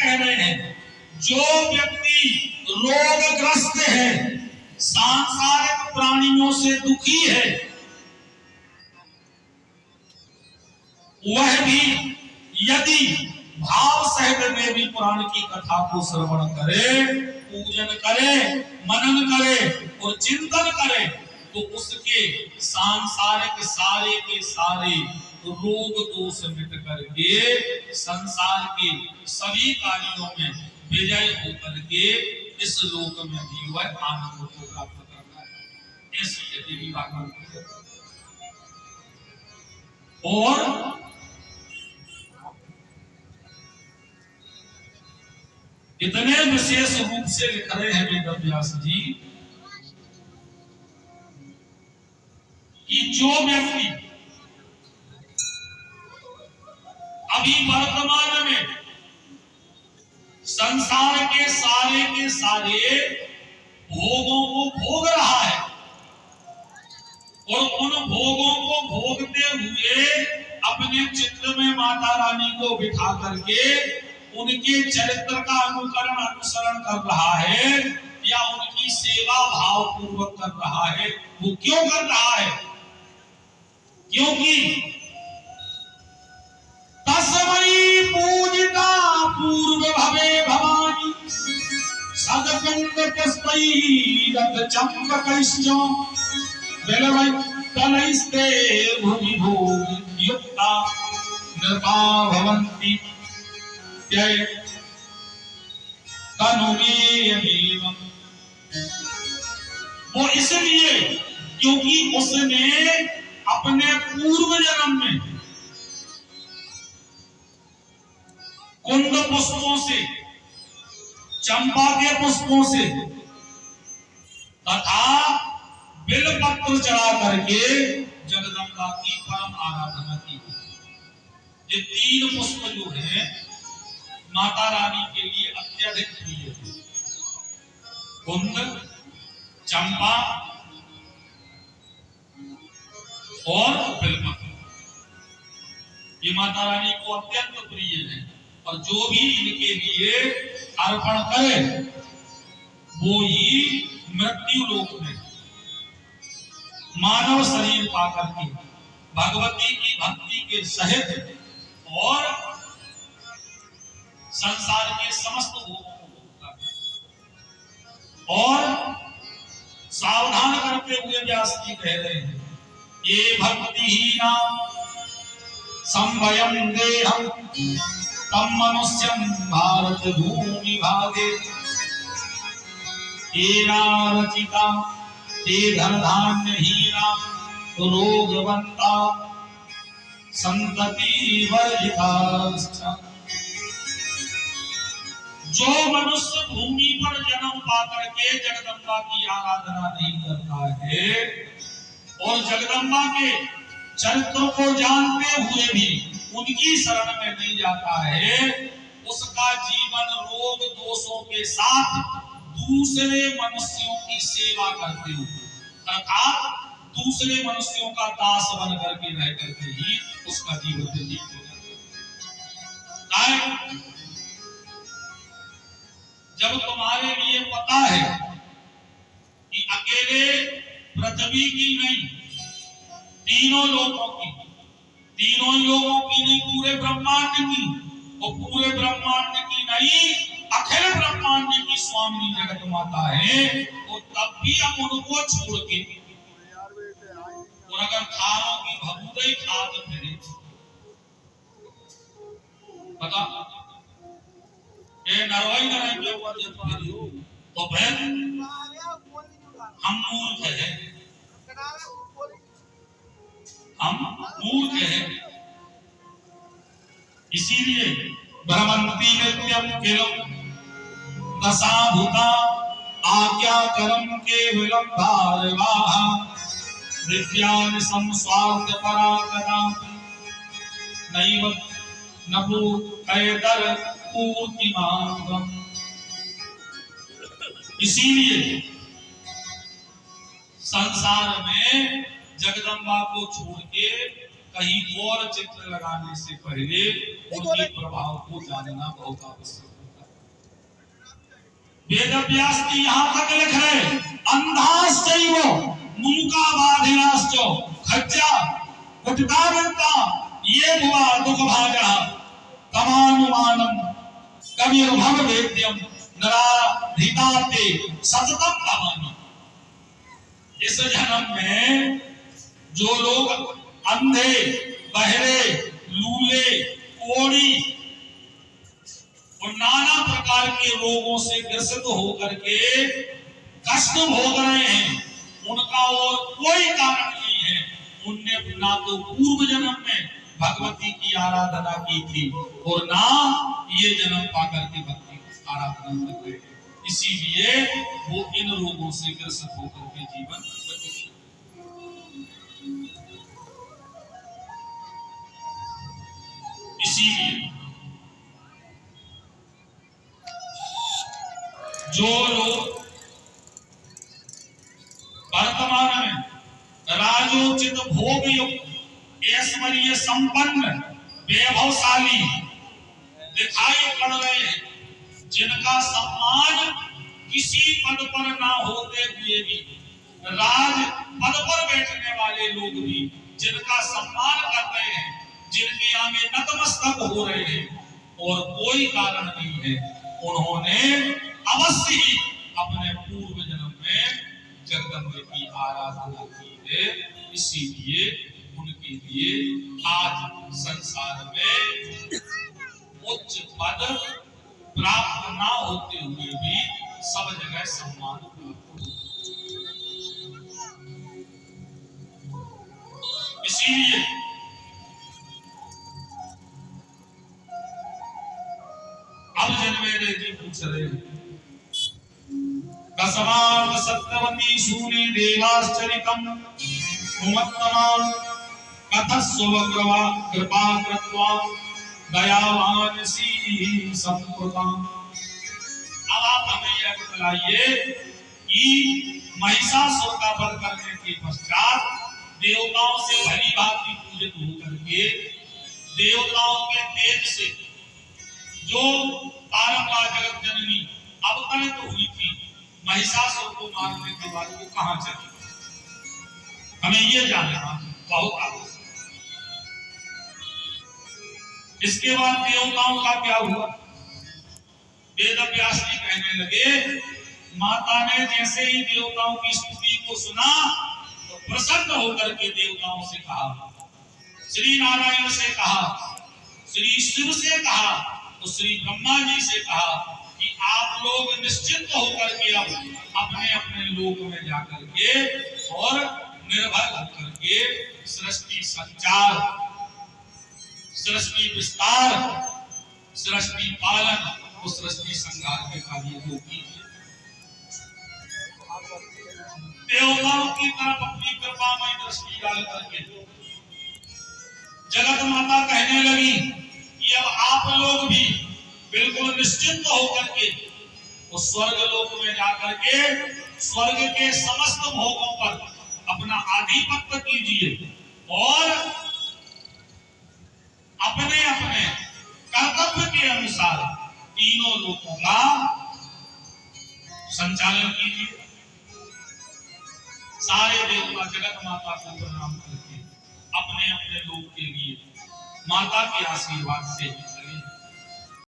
कह रहे हैं, जो व्यक्ति रोगग्रस्त है, सांसारिक प्राणियों से दुखी है, वह भी यदि भाव सहित देवी पुराण की कथा को श्रवण करे, पूजन करे, मनन करे और चिंतन करे, तो उसके सांसारिक सारे के सारे रोग दोष मिट करके संसार के सभी कार्यों में विजय होकर के इस लोक में भी वह आनंद को प्राप्त करता है। ऐसी देवी भागवत और इतने विशेष रूप से लिख रहे हैं वेद व्यास जी कि जो व्यक्ति अभी वर्तमान में संसार के सारे भोगों को भोग रहा है और उन भोगों को भोगते हुए अपने चित्त में माता रानी को बिठा करके उनके चरित्र का अनुसरण कर रहा है या उनकी सेवा भाव पूर्वक कर रहा है, वो क्यों कर रहा है? क्योंकि तस्मै पूजिता पूर्व भवे भवानी सदगंध पुष्पैरथ चंपकैश्च बिल्वैस्तनैस्ते भुवि भोग युक्ता नृपा भवन्ति वो इसलिए क्योंकि उसने अपने पूर्व जन्म में कुंद पुष्पों से, चंपा के पुष्पों से तथा बिल्वपत्र चढ़ा करके जगदम्बा की परम आराधना की। ये तीन पुष्प जो है माता रानी के लिए अत्यधिक प्रिय है। कुंद, चंपा और बिल्वपत्र, ये माता रानी को अत्यंत प्रिय है और जो भी इनके लिए अर्पण करे वो ही मृत्यु लोक में मानव शरीर पाकर के भगवती की भक्ति के सहित और संसार के समस्त भोगों को भोगता है। और सावधान करते हुए व्यास जी कह रहे हैं, ये भक्तिहीना संभयं देहं तम मनुष्यं भारत भूमि भागे तेरा रचिता ते धन धान्य हीरा रोगवंता संतति वर्जिता। जो मनुष्य भूमि पर जन्म पाकर के जगदम्बा की आराधना नहीं करता है और जगदम्बा के चरित्र को जानते हुए भी उनकी शरण में नहीं जाता है, उसका जीवन रोग दोषों के साथ दूसरे मनुष्यों की सेवा करते हुए अर्थात दूसरे मनुष्यों का दास बन करके रह करके ही उसका जीवन व्यतीत हो जाता है। जब तुम्हारे लिए पता है कि अकेले पृथ्वी की नहीं, तीनों लोगों की, तीनों लोगों की नहीं, पूरे ब्रह्मांड की, और पूरे ब्रह्मांड की नहीं, अखिल ब्रह्मांड की स्वामी जगत माता है, तो तब भी हम उनको छोड़ के और अगर खारों की भभूत खाद फिरे बता ये नरवाई के ऊपर तो फिर हम मूर्ख हैं, हम मूर्ख हैं। इसीलिए भ्रमंती नित्यम किलम दशा भूता आज्ञा कर्म के विलंबारवाहा विद्यान संस्वार्थ पराकदा नैव नभु कैदर पूर्ति मार्गम। इसीलिए संसार में जगदम्बा को छोड़ के कहीं और चित्र लगाने से पहले उनके प्रभाव को जानना बहुत आवश्यक है। वेद व्यास जी यहाँ तक लिख रहे अंधाश्चैव मुमुखाबाधिनाश्च खज्जा कुटितागंता ये भुवा दुख भाजा तमानुमानम कविर्भव वेद्यम नराधिताते सततम भवानी। इस जन्म में जो लोग अंधे, बहरे, लूले, कोढ़ी और नाना प्रकार के रोगों से ग्रसित होकर के कष्ट भोग रहे हैं, उनका और कोई कारण नहीं है। उनने ना तो पूर्व जन्म में भगवती की आराधना की थी और ना ये जन्म पाकर के भक्ति की आराधना कर रहे हैं, इसीलिए वो इन रोगों से ग्रसित होकर के जीवन व्यतीत। इसीलिए जो लोग वर्तमान में राजोचित भोग युक्त ऐश्वर्य संपन्न वैभवशाली दिखाई पड़ रहे हैं, जिनका सम्मान किसी पद पर ना होते हुए भी, राज पद पर बैठने वाले लोग भी जिनका सम्मान कर रहे हैं, जिनके आगे नतमस्तक हो रहे हैं और कोई कारण नहीं है, उन्होंने अवश्य ही अपने पूर्व जन्म में जगदम्बे की आराधना की है। इसीलिए उनके लिए आज संसार में उच्च पद प्राप्त ना होते हुए भी सब जगह सम्मान प्राप्त हो। इसीलिए अब जनमेरे जी पूछ रहे हैं कसमार्थ सत्यवती सूने देवाश्चरिकम उमत्तमां कथस्वग्रवा कृपा कृत्वा दयावान सी संप्रदान। अब आप हमें यह बताइए कि महिषासुर का वध करने के पश्चात देवताओं से भली भांति पूजित होकर के देवताओं के तेज से जो तारका जगत जननी अवतरित हुई थी, महिषासुर को मारने के बाद वो कहां चली, हमें ये जानना बहुत आवश्यक। इसके बाद देवताओं का क्या हुआ? वेद व्यास जी कहने लगे, माता ने जैसे ही देवताओं की स्तुति को सुना तो प्रसन्न होकर के देवताओं से कहा, श्री नारायण से कहा, श्री शिव से कहा, तो श्री ब्रह्मा जी से कहा कि आप लोग निश्चिंत होकर के अब अपने अपने लोक में जाकर के और निर्भय होकर के सृष्टि संचार, सृष्टि विस्तार, सृष्टि पालन और सृष्टि संहार के कार्य को कीजिए। देवताओं की तरफ अपनी कृपामय दृष्टि डाल करके जगत माता कहने लगी कि अब आप लोग भी बिल्कुल निश्चिंत होकर के उस स्वर्ग लोक में जाकर के स्वर्ग के समस्त भोगों पर अपना आधिपत्य कीजिए और अपने अपने कर्तव्य के अनुसार तीनों लोकों का संचालन कीजिए। सारे देवता जगत माता को प्रणाम करके अपने अपने लोक के लिए माता के आशीर्वाद से